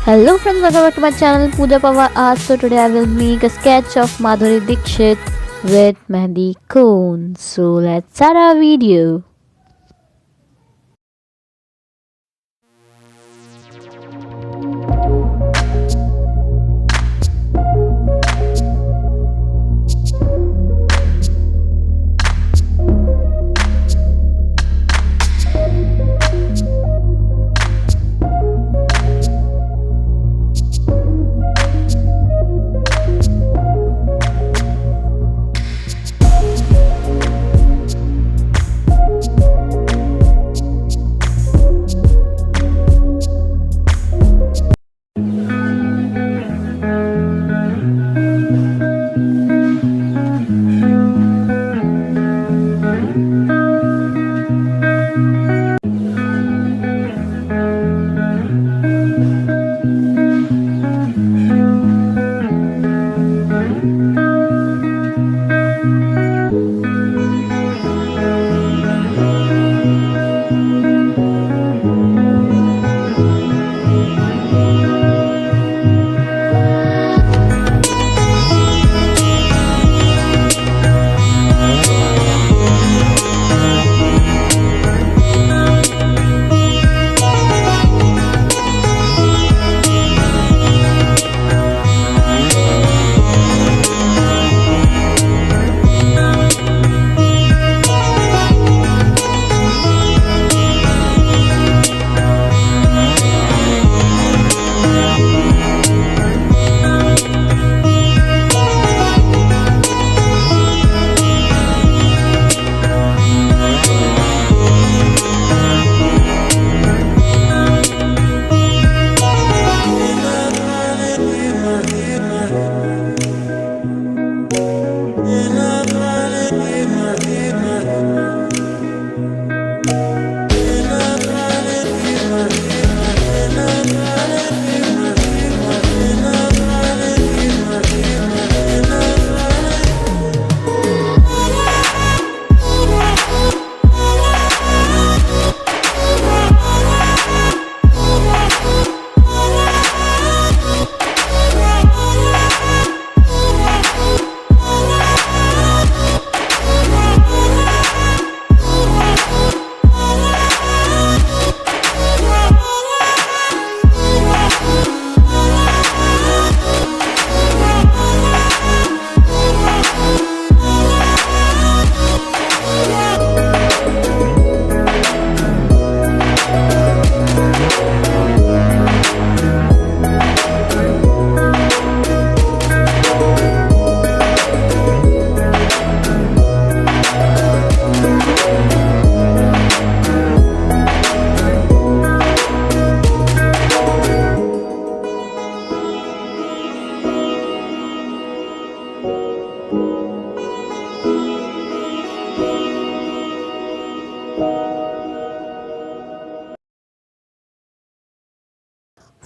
Hello friends, welcome back to my channel Puja Pava Art. So today I will make a sketch of Madhuri Dixit with Mhendi Cone. So let's start our video.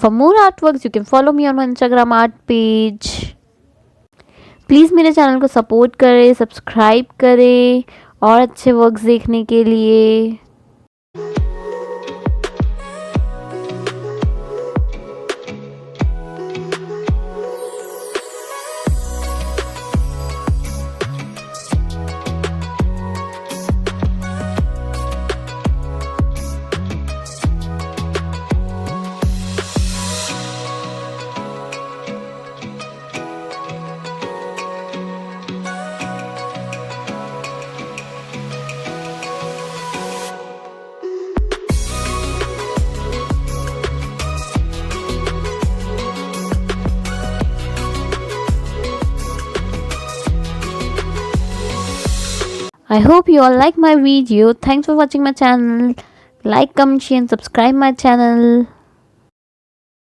For more artworks, you can follow me on my Instagram art page. Please मेरे channel को support करें, subscribe करें और अच्छे works देखने के लिए. I hope you all like my video. Thanks for watching my channel. Like, comment, share and subscribe my channel.